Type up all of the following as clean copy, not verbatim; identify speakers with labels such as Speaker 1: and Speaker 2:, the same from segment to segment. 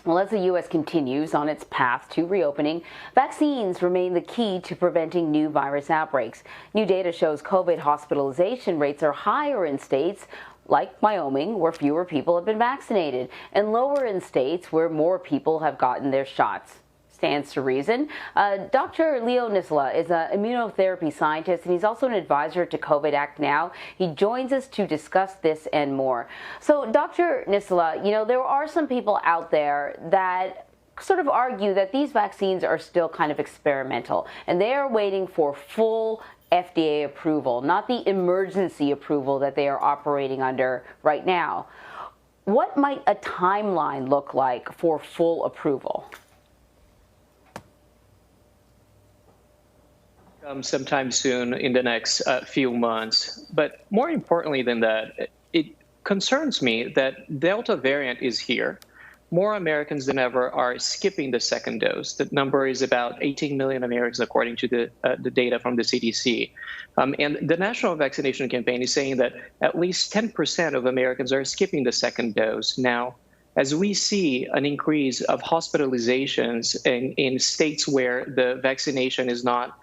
Speaker 1: Well, as the U.S. continues on its path to reopening, vaccines remain the key to preventing new virus outbreaks. New data shows COVID hospitalization rates are higher in states like Wyoming, where fewer people have been vaccinated, and lower in states where more people have gotten their shots. Stands to reason. Dr. Leo Nissola is an immunotherapy scientist, and he's also an advisor to COVID Act Now. He joins us to discuss this and more. So, Dr. Nissola, you know, there are some people out there that sort of argue that these vaccines are still kind of experimental, and they are waiting for full FDA approval, not the emergency approval that they are operating under right now. What might a timeline look like for full approval?
Speaker 2: Sometime soon in the next few months. But more importantly than that, it concerns me that Delta variant is here. More Americans than ever are skipping the second dose. The number is about 18 million Americans, according to the data from the CDC. And the National Vaccination Campaign is saying that at least 10% of Americans are skipping the second dose. Now, as we see an increase of hospitalizations in states where the vaccination is not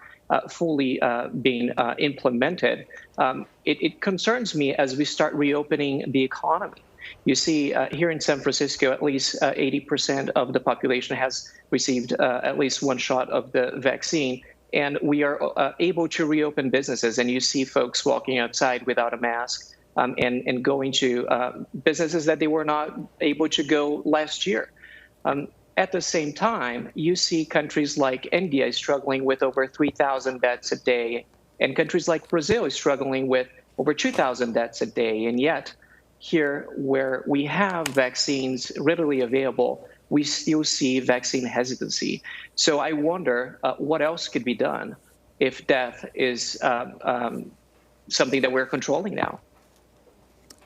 Speaker 2: fully being implemented, it concerns me as we start reopening the economy. You see, here in San Francisco, at least 80% of the population has received at least one shot of the vaccine, and we are able to reopen businesses. And you see folks walking outside without a mask and going to businesses that they were not able to go last year. At the same time, you see countries like India is struggling with over 3,000 deaths a day, and countries like Brazil is struggling with over 2,000 deaths a day. And yet, here where we have vaccines readily available, we still see vaccine hesitancy. So I wonder what else could be done if death is something that we're controlling now.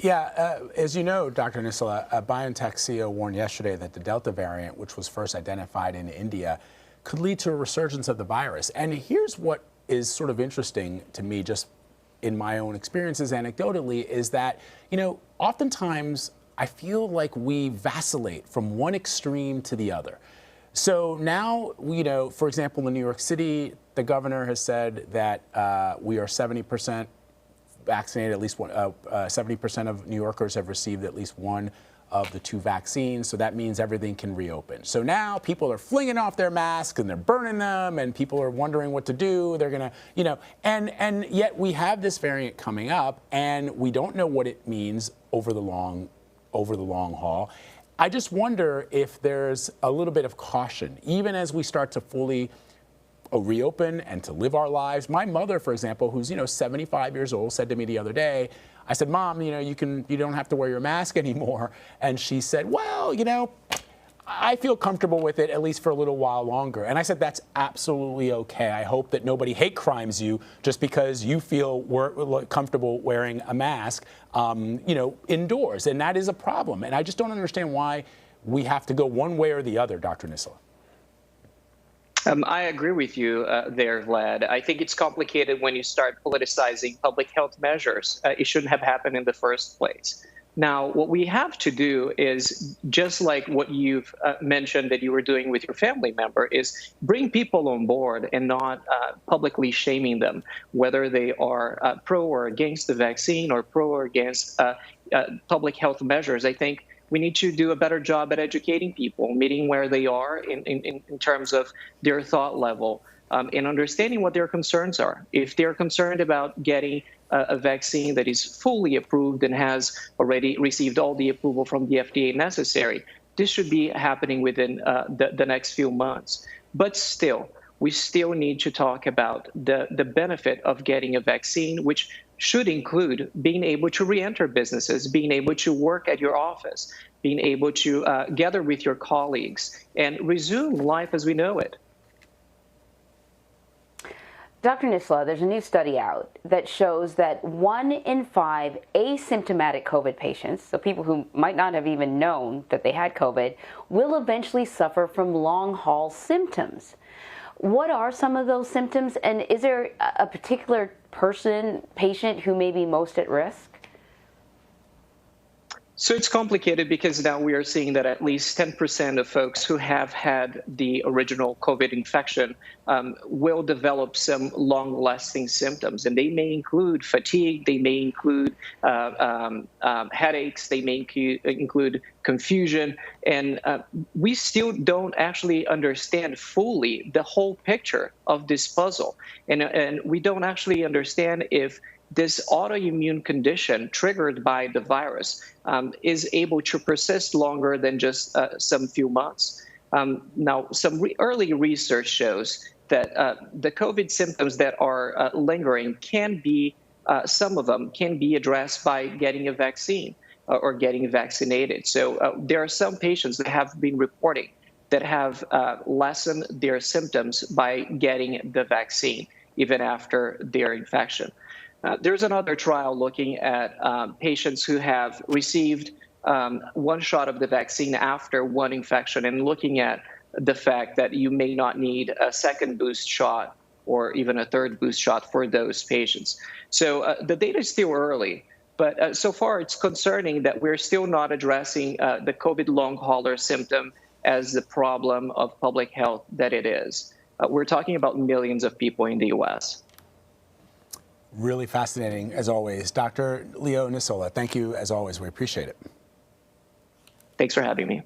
Speaker 3: Yeah, as you know, Dr. Nissola, BioNTech CEO warned yesterday that the Delta variant, which was first identified in India, could lead to a resurgence of the virus. And here's what is sort of interesting to me, just in my own experiences anecdotally, is that, you know, oftentimes I feel like we vacillate from one extreme to the other. So now, you know, for example, in New York City, the governor has said that we are 70% vaccinated, at least 70% of New Yorkers have received at least one of the two vaccines. So that means everything can reopen. So now people are flinging off their masks and they're burning them, and people are wondering what to do. They're going to, you know, and yet we have this variant coming up, and we don't know what it means over the long haul. I just wonder if there's a little bit of caution, even as we start to fully reopen and to live our lives. My mother, for example, who's, you know, 75 years old, said to me the other day, I said, Mom, you know, you don't have to wear your mask anymore. And she said, well, you know, I feel comfortable with it, at least for a little while longer. And I said, that's absolutely okay. I hope that nobody hate crimes you just because you feel comfortable wearing a mask, you know, indoors. And that is a problem. And I just don't understand why we have to go one way or the other, Dr. Nissola.
Speaker 2: I agree with you there, Vlad. I think it's complicated when you start politicizing public health measures. It shouldn't have happened in the first place. Now, what we have to do is, just like what you've mentioned that you were doing with your family member, is bring people on board and not publicly shaming them, whether they are pro or against the vaccine or pro or against public health measures. I think we need to do a better job at educating people, meeting where they are in terms of their thought level, and understanding what their concerns are. If they're concerned about getting a vaccine that is fully approved and has already received all the approval from the FDA necessary, this should be happening within the next few months. But still, we still need to talk about the benefit of getting a vaccine, which should include being able to re-enter businesses, being able to work at your office, being able to gather with your colleagues and resume life as we know it.
Speaker 1: Dr. Nissola, there's a new study out that shows that 1 in 5 asymptomatic COVID patients, so people who might not have even known that they had COVID, will eventually suffer from long-haul symptoms. What are some of those symptoms, and is there a particular patient who may be most at risk?
Speaker 2: So it's complicated because now we are seeing that at least 10% of folks who have had the original COVID infection will develop some long-lasting symptoms, and they may include fatigue, they may include headaches, they may include confusion, and we still don't actually understand fully the whole picture of this puzzle, and we don't actually understand if this autoimmune condition triggered by the virus is able to persist longer than just some few months. Now, some early research shows that the COVID symptoms that are lingering can be, some of them can be addressed by getting a vaccine or getting vaccinated. So there are some patients that have been reporting that have lessened their symptoms by getting the vaccine, even after their infection. There's another trial looking at patients who have received one shot of the vaccine after one infection and looking at the fact that you may not need a second boost shot or even a third boost shot for those patients. So the data is still early, but so far it's concerning that we're still not addressing the COVID long hauler symptom as the problem of public health that it is. We're talking about millions of people in the U.S.
Speaker 3: Really fascinating, as always. Dr. Leo Nissola, thank you, as always. We appreciate it.
Speaker 2: Thanks for having me.